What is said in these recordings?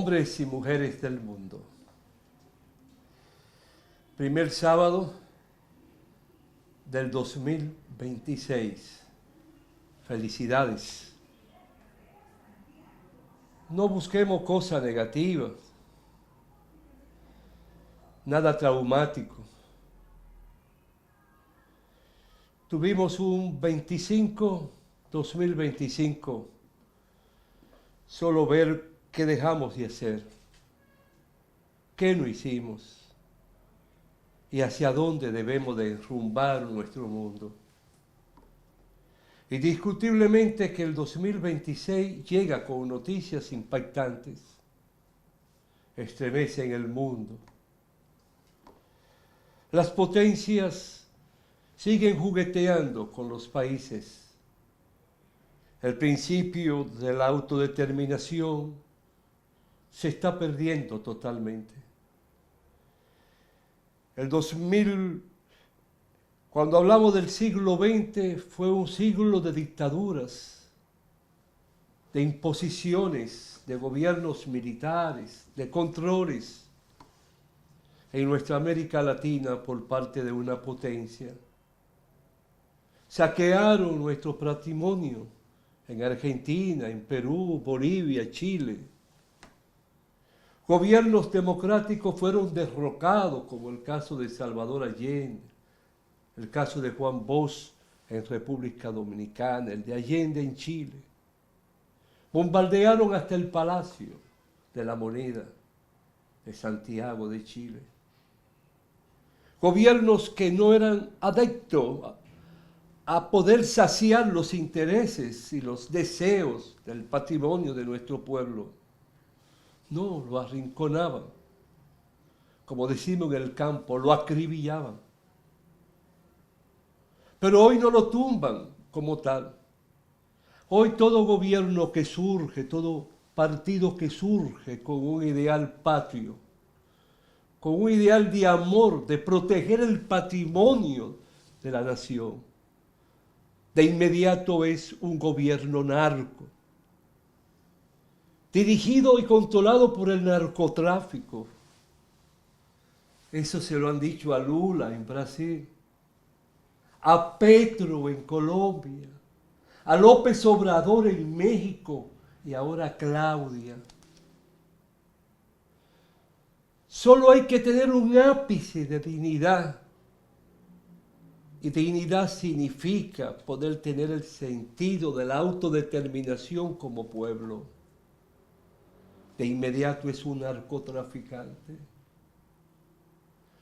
hombres y mujeres del mundo. Primer sábado del 2026. Felicidades. No busquemos cosas negativas, nada traumático. Tuvimos un 2025, solo ver qué dejamos de hacer, qué no hicimos y hacia dónde debemos de enrumbar nuestro mundo. Indiscutiblemente que el 2026 llega con noticias impactantes, estremecen el mundo. Las potencias siguen jugueteando con los países. El principio de la autodeterminación se está perdiendo totalmente. Cuando hablamos del siglo XX, fue un siglo de dictaduras, de imposiciones, de gobiernos militares, de controles en nuestra América Latina por parte de una potencia. Saquearon nuestro patrimonio en Argentina, en Perú, Bolivia, Chile. Gobiernos democráticos fueron derrocados, como el caso de Salvador Allende, el caso de Juan Bosch en República Dominicana, el de Allende en Chile. Bombardearon hasta el Palacio de la Moneda de Santiago de Chile. Gobiernos que no eran adeptos a poder saciar los intereses y los deseos del patrimonio de nuestro pueblo. No, lo arrinconaban. Como decimos en el campo, lo acribillaban. Pero hoy no lo tumban como tal. Hoy todo gobierno que surge, todo partido que surge con un ideal patrio, con un ideal de amor, de proteger el patrimonio de la nación, de inmediato es un gobierno narco, dirigido y controlado por el narcotráfico. Eso se lo han dicho a Lula en Brasil, a Petro en Colombia, a López Obrador en México y ahora a Claudia. Solo hay que tener un ápice de dignidad. Y dignidad significa poder tener el sentido de la autodeterminación como pueblo. De inmediato es un narcotraficante.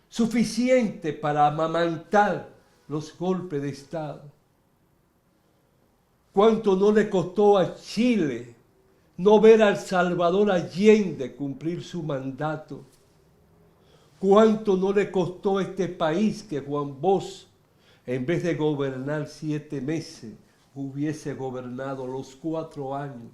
Suficiente para amamantar los golpes de Estado. ¿Cuánto no le costó a Chile no ver al Salvador Allende cumplir su mandato? ¿Cuánto no le costó a este país que Juan Bosch, en vez de gobernar 7 meses, hubiese gobernado los 4 años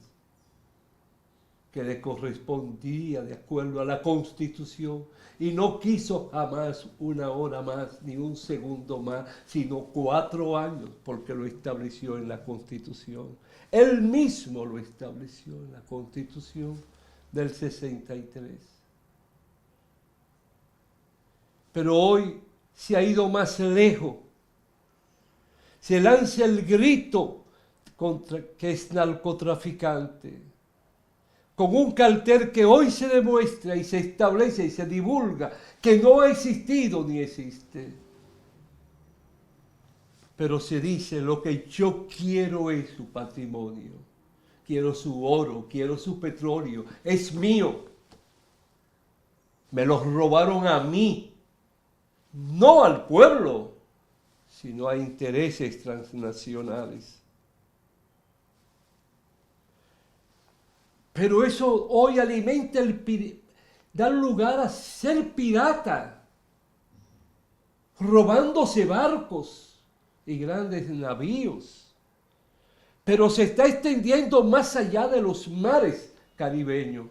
que le correspondía de acuerdo a la Constitución, y no quiso jamás una hora más ni un segundo más, sino 4 años, porque lo estableció en la Constitución. Él mismo lo estableció en la Constitución del 63. Pero hoy se ha ido más lejos. Se lanza el grito contra que es narcotraficante, con un cartel que hoy se demuestra y se establece y se divulga que no ha existido ni existe. Pero se dice: lo que yo quiero es su patrimonio, quiero su oro, quiero su petróleo, es mío. Me los robaron a mí, no al pueblo, sino a intereses transnacionales. Pero eso hoy alimenta da lugar a ser pirata, robándose barcos y grandes navíos. Pero se está extendiendo más allá de los mares caribeños.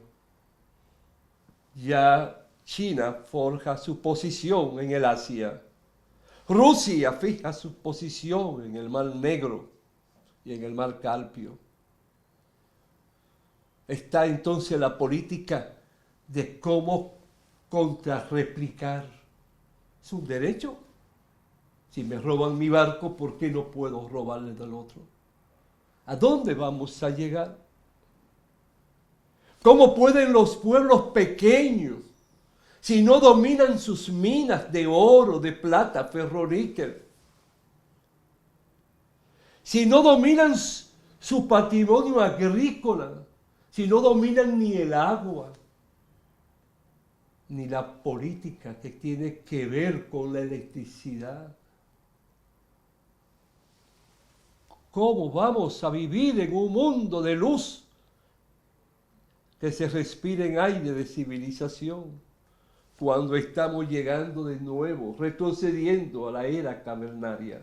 Ya China forja su posición en el Asia. Rusia fija su posición en el Mar Negro y en el Mar Caspio. Está entonces la política de cómo contrarreplicar. Es un derecho. Si me roban mi barco, ¿por qué no puedo robarle del otro? ¿A dónde vamos a llegar? ¿Cómo pueden los pueblos pequeños, si no dominan sus minas de oro, de plata, ferroníquel, si no dominan su patrimonio agrícola, si no dominan ni el agua, ni la política que tiene que ver con la electricidad? ¿Cómo vamos a vivir en un mundo de luz que se respire en aire de civilización cuando estamos llegando de nuevo, retrocediendo a la era cavernaria?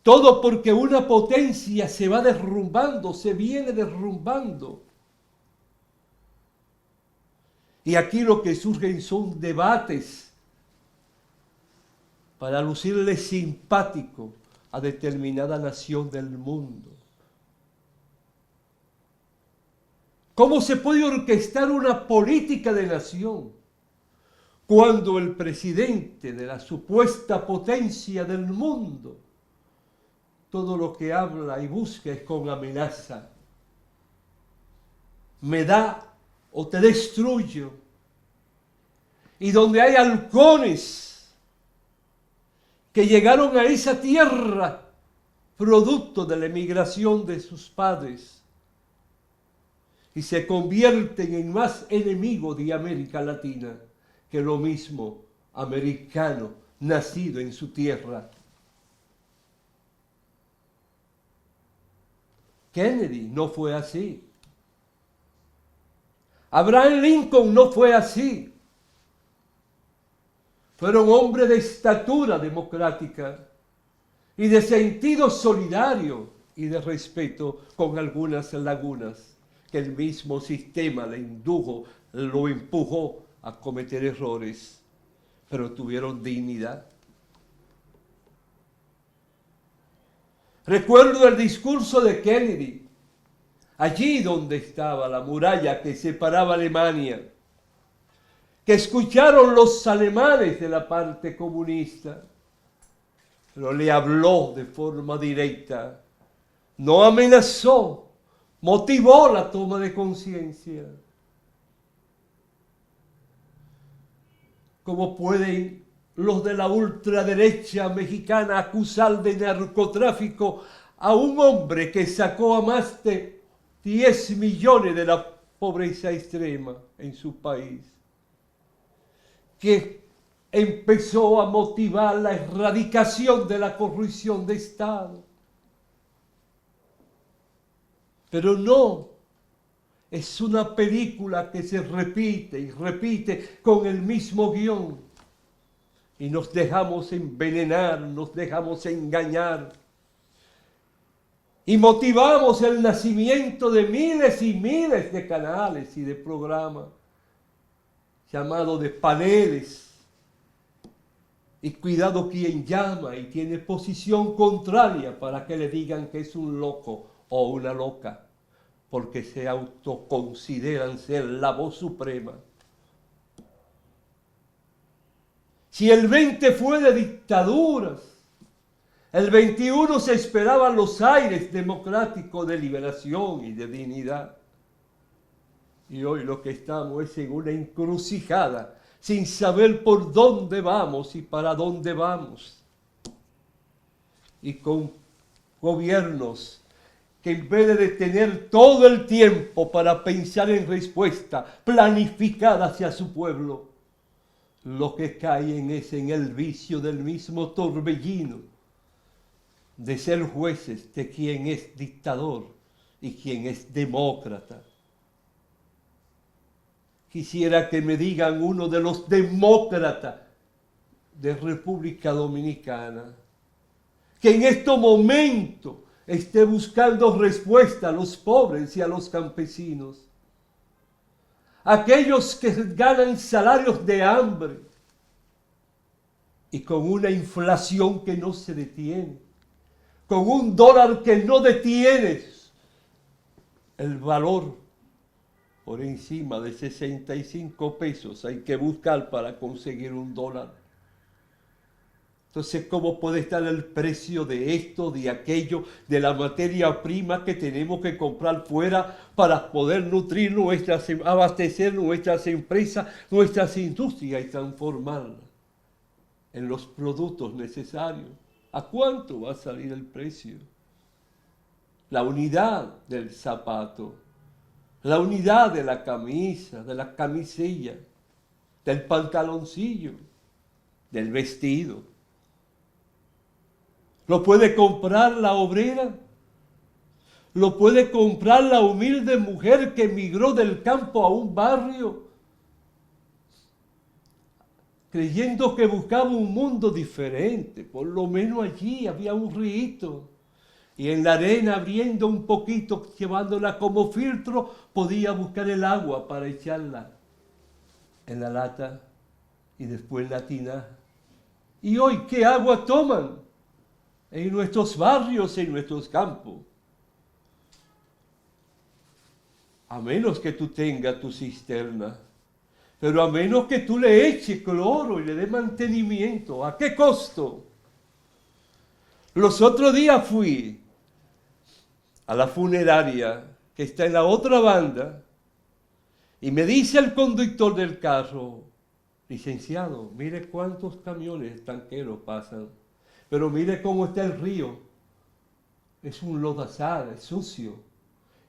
Todo porque una potencia se va derrumbando, se viene derrumbando. Y aquí lo que surgen son debates para lucirle simpático a determinada nación del mundo. ¿Cómo se puede orquestar una política de nación cuando el presidente de la supuesta potencia del mundo todo lo que habla y busca es con amenaza? Me da o te destruyo. Y donde hay halcones que llegaron a esa tierra producto de la emigración de sus padres y se convierten en más enemigos de América Latina que lo mismo americano nacido en su tierra. Kennedy no fue así. Abraham Lincoln no fue así. Fueron hombres de estatura democrática y de sentido solidario y de respeto, con algunas lagunas que el mismo sistema lo empujó a cometer errores, pero tuvieron dignidad. Recuerdo el discurso de Kennedy, allí donde estaba la muralla que separaba Alemania, que escucharon los alemanes de la parte comunista, pero le habló de forma directa, no amenazó, motivó la toma de conciencia. ¿Cómo pueden los de la ultraderecha mexicana acusar de narcotráfico a un hombre que sacó a más de 10 millones de la pobreza extrema en su país, que empezó a motivar la erradicación de la corrupción de Estado? Pero no, es una película que se repite y repite con el mismo guión. Y nos dejamos envenenar, nos dejamos engañar. Y motivamos el nacimiento de miles y miles de canales y de programas, llamados de paneles. Y cuidado quien llama y tiene posición contraria para que le digan que es un loco o una loca, porque se autoconsideran ser la voz suprema. Si el 20 fue de dictaduras, el 21 se esperaban los aires democráticos de liberación y de dignidad. Y hoy lo que estamos es en una encrucijada, sin saber por dónde vamos y para dónde vamos. Y con gobiernos que en vez de tener todo el tiempo para pensar en respuesta planificada hacia su pueblo, lo que caen es en el vicio del mismo torbellino de ser jueces de quién es dictador y quién es demócrata. Quisiera que me digan uno de los demócratas de República Dominicana que en este momento esté buscando respuesta a los pobres y a los campesinos, aquellos que ganan salarios de hambre y con una inflación que no se detiene, con un dólar que no detiene el valor por encima de 65 pesos hay que buscar para conseguir $1. Entonces, ¿cómo puede estar el precio de esto, de aquello, de la materia prima que tenemos que comprar fuera para poder nutrir nuestras, abastecer nuestras empresas, nuestras industrias y transformarlas en los productos necesarios? ¿A cuánto va a salir el precio? La unidad del zapato, la unidad de la camisa, de la camisilla, del pantaloncillo, del vestido. ¿Lo puede comprar la obrera? ¿Lo puede comprar la humilde mujer que emigró del campo a un barrio, creyendo que buscaba un mundo diferente? Por lo menos allí había un río, y en la arena, abriendo un poquito, llevándola como filtro, podía buscar el agua para echarla en la lata y después en la tina. ¿Y hoy qué agua toman? En nuestros barrios, en nuestros campos. A menos que tú tengas tu cisterna, pero a menos que tú le eches cloro y le des mantenimiento. ¿A qué costo? Los otros días fui a la funeraria que está en la otra banda y me dice el conductor del carro: licenciado, mire cuántos camiones tanqueros pasan, pero mire cómo está el río. Es un lodazal, es sucio.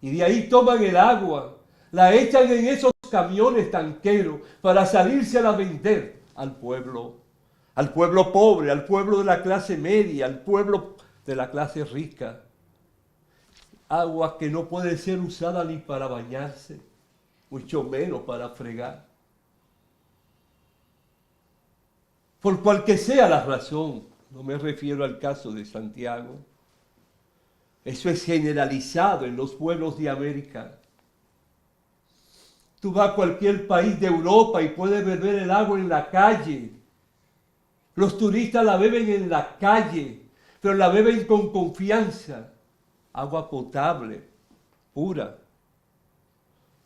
Y de ahí toman el agua, la echan en esos camiones tanqueros para salirse a vender al pueblo pobre, al pueblo de la clase media, al pueblo de la clase rica. Agua que no puede ser usada ni para bañarse, mucho menos para fregar. Por cual que sea la razón, no me refiero al caso de Santiago. Eso es generalizado en los pueblos de América. Tú vas a cualquier país de Europa y puedes beber el agua en la calle. Los turistas la beben en la calle, pero la beben con confianza. Agua potable, pura.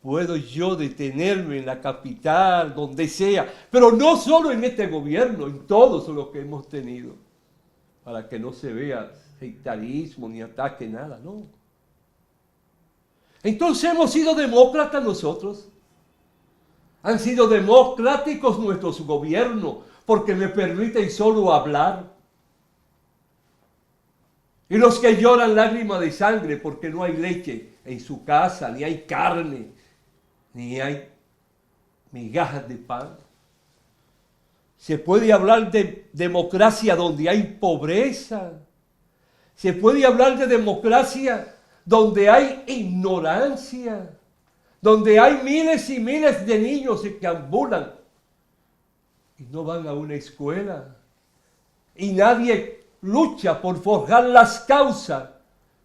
Puedo yo detenerme en la capital, donde sea, pero no solo en este gobierno, en todos los que hemos tenido, para que no se vea sectarismo ni ataque, nada, no. Entonces hemos sido demócratas nosotros. Han sido democráticos nuestros gobiernos porque me permiten solo hablar. Y los que lloran lágrimas de sangre porque no hay leche en su casa, ni hay carne, ni hay migajas de pan. Se puede hablar de democracia donde hay pobreza. Se puede hablar de democracia donde hay ignorancia, donde hay miles y miles de niños que ambulan y no van a una escuela. Y nadie lucha por forjar las causas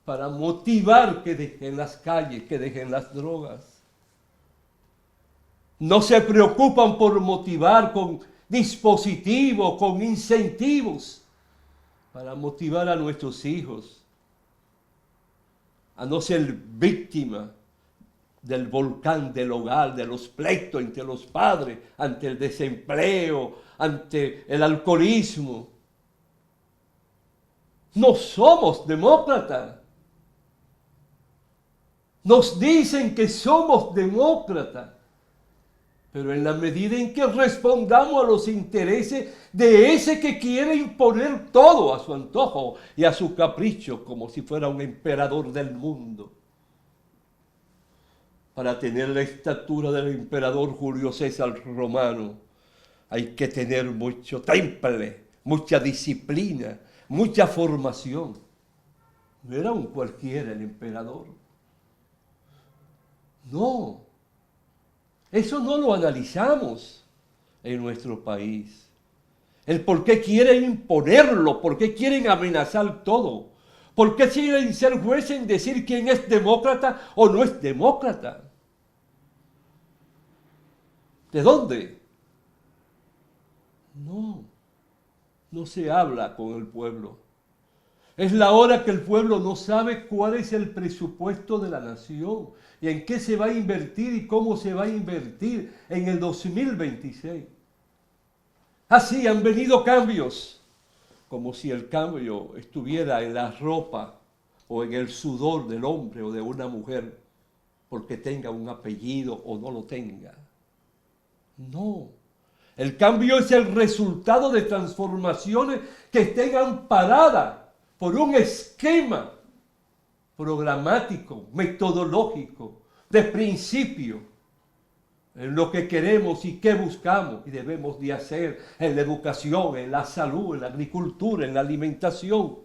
para motivar que dejen las calles, que dejen las drogas. No se preocupan por motivar con dispositivos, con incentivos, para motivar a nuestros hijos a no ser víctimas del volcán del hogar, de los pleitos entre los padres, ante el desempleo, ante el alcoholismo. No somos demócratas. Nos dicen que somos demócratas, pero en la medida en que respondamos a los intereses de ese que quiere imponer todo a su antojo y a su capricho, como si fuera un emperador del mundo. Para tener la estatura del emperador Julio César romano, hay que tener mucho temple, mucha disciplina, mucha formación. No era un cualquiera el emperador. No. Eso no lo analizamos en nuestro país. El por qué quieren imponerlo, por qué quieren amenazar todo, por qué quieren ser jueces en decir quién es demócrata o no es demócrata. ¿De dónde? No se habla con el pueblo. Es la hora que el pueblo no sabe cuál es el presupuesto de la nación y en qué se va a invertir y cómo se va a invertir en el 2026. Así han venido cambios, como si el cambio estuviera en la ropa o en el sudor del hombre o de una mujer, porque tenga un apellido o no lo tenga. No. El cambio es el resultado de transformaciones que estén amparadas por un esquema programático, metodológico, de principio, en lo que queremos y qué buscamos y debemos de hacer en la educación, en la salud, en la agricultura, en la alimentación,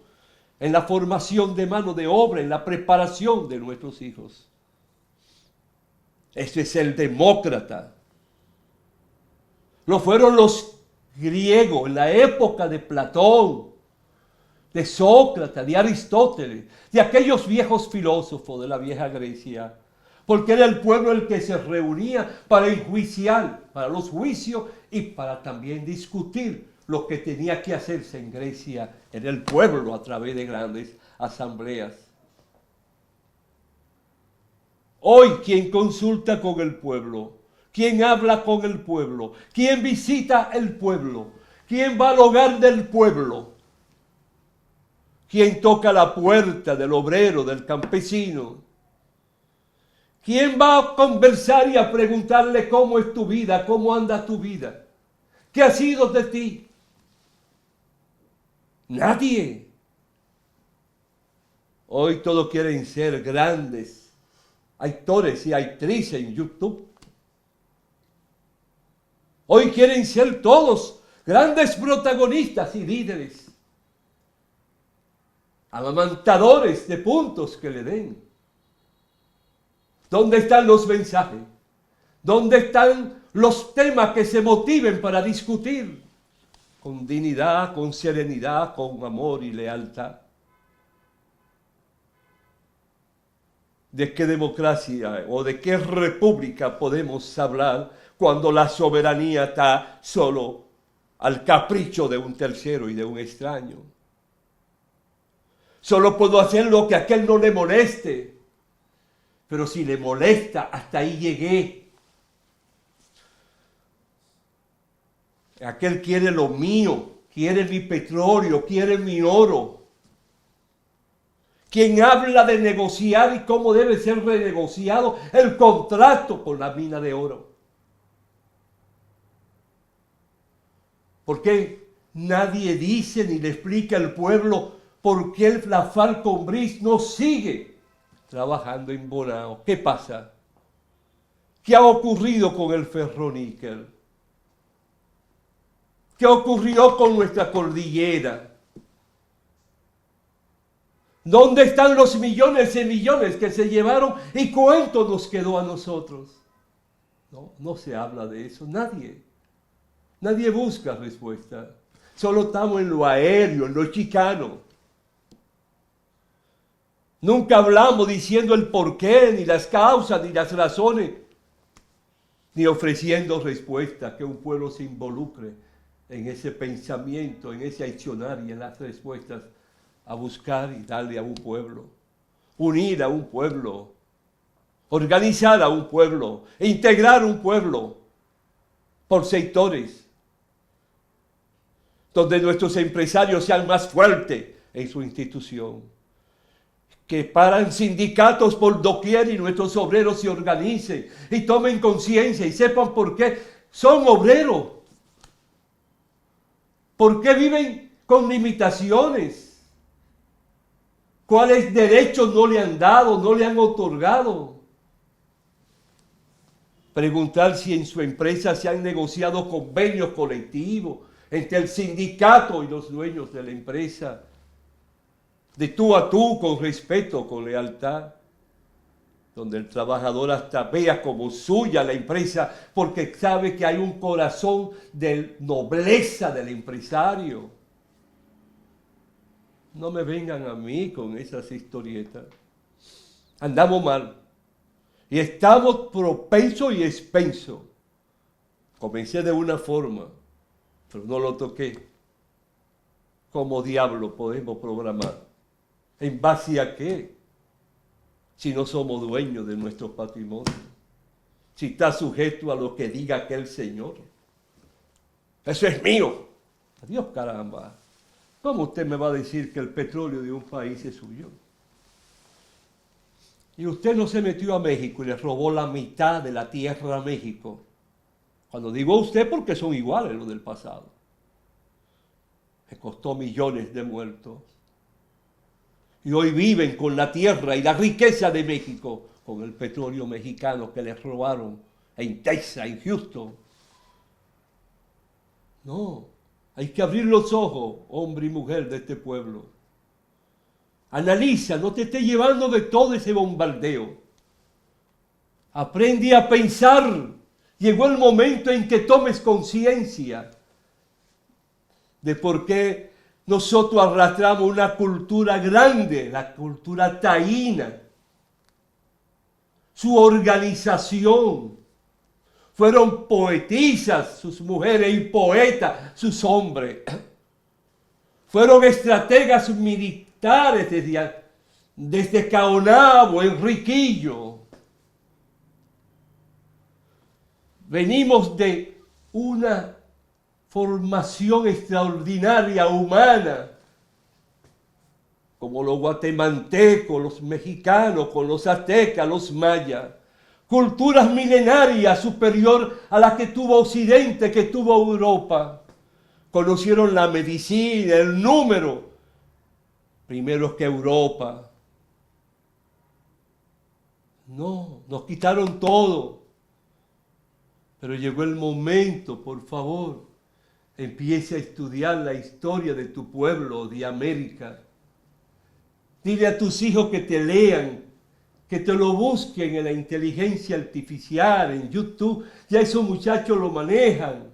en la formación de mano de obra, en la preparación de nuestros hijos. Ese es el demócrata. Lo fueron los griegos en la época de Platón, de Sócrates, de Aristóteles, de aquellos viejos filósofos de la vieja Grecia, porque era el pueblo el que se reunía para enjuiciar, para los juicios y para también discutir lo que tenía que hacerse en Grecia, en el pueblo a través de grandes asambleas. Hoy, ¿quién consulta con el pueblo? ¿Quién habla con el pueblo? ¿Quién visita el pueblo? ¿Quién va al hogar del pueblo? ¿Quién toca la puerta del obrero, del campesino? ¿Quién va a conversar y a preguntarle cómo es tu vida, cómo anda tu vida? ¿Qué ha sido de ti? Nadie. Hoy todos quieren ser grandes actores y actrices en YouTube. Hoy quieren ser todos grandes protagonistas y líderes, amamantadores de puntos que le den. ¿Dónde están los mensajes? ¿Dónde están los temas que se motiven para discutir? Con dignidad, con serenidad, con amor y lealtad. ¿De qué democracia o de qué república podemos hablar cuando la soberanía está solo al capricho de un tercero y de un extraño? Solo puedo hacer lo que a aquel no le moleste. Pero si le molesta, hasta ahí llegué. Aquel quiere lo mío, quiere mi petróleo, quiere mi oro. Quien habla de negociar y cómo debe ser renegociado el contrato con la mina de oro. Porque nadie dice ni le explica al pueblo por qué la Falconbridge no sigue trabajando en Bonao. ¿Qué pasa? ¿Qué ha ocurrido con el ferroníquel? ¿Qué ocurrió con nuestra cordillera? ¿Dónde están los millones y millones que se llevaron y cuánto nos quedó a nosotros? No, no se habla de eso, nadie busca respuesta. Solo estamos en lo aéreo, en lo chicano. Nunca hablamos diciendo el porqué, ni las causas, ni las razones, ni ofreciendo respuestas, que un pueblo se involucre en ese pensamiento, en ese accionar y en las respuestas a buscar y darle a un pueblo, unir a un pueblo, organizar a un pueblo, integrar un pueblo por sectores, donde nuestros empresarios sean más fuertes en su institución. Que paran sindicatos por doquier y nuestros obreros se organicen y tomen conciencia y sepan por qué son obreros. ¿Por qué viven con limitaciones? ¿Cuáles derechos no le han dado, no le han otorgado? Preguntar si en su empresa se han negociado convenios colectivos entre el sindicato y los dueños de la empresa. De tú a tú, con respeto, con lealtad, donde el trabajador hasta vea como suya la empresa, porque sabe que hay un corazón de nobleza del empresario. No me vengan a mí con esas historietas. Andamos mal y estamos propensos y expensos. Comencé de una forma, pero no lo toqué. Como diablo podemos programar ¿En base a qué? Si no somos dueños de nuestro patrimonio. Si está sujeto a lo que diga aquel señor. Eso es mío. Adiós, caramba. ¿Cómo usted me va a decir que el petróleo de un país es suyo? Y usted no se metió a México y le robó la mitad de la tierra a México. Cuando digo usted, porque son iguales los del pasado. Me costó millones de muertos. Y hoy viven con la tierra y la riqueza de México, con el petróleo mexicano que les robaron en Texas, en Houston. No, hay que abrir los ojos, hombre y mujer de este pueblo. Analiza, no te estés llevando de todo ese bombardeo. Aprende a pensar. Llegó el momento en que tomes conciencia de por qué nosotros arrastramos una cultura grande, la cultura taína. Su organización. Fueron poetisas sus mujeres y poetas sus hombres. Fueron estrategas militares desde Caonabo, Enriquillo. Venimos de una formación extraordinaria humana, como los guatemaltecos, los mexicanos, con los aztecas, los mayas. Culturas milenarias superior a la que tuvo Occidente, que tuvo Europa. Conocieron la medicina, el número, primero que Europa. No, nos quitaron todo. Pero llegó el momento, por favor, empiece a estudiar la historia de tu pueblo, de América. Dile a tus hijos que te lean, que te lo busquen en la inteligencia artificial, en YouTube. Ya esos muchachos lo manejan.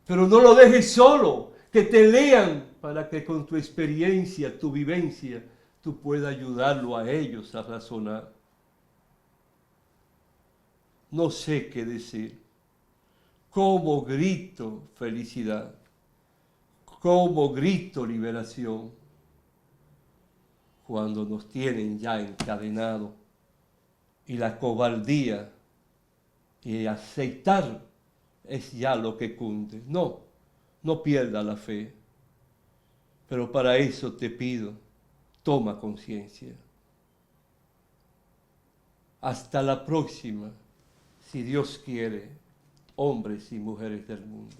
Pero no lo dejes solo, que te lean para que con tu experiencia, tu vivencia, tú puedas ayudarlo a ellos a razonar. No sé qué decir. ¿Cómo grito felicidad? ¿Cómo grito liberación? Cuando nos tienen ya encadenados y la cobardía y aceptar es ya lo que cunde. No, no pierda la fe. Pero para eso te pido, toma conciencia. Hasta la próxima, si Dios quiere, hombres y mujeres del mundo.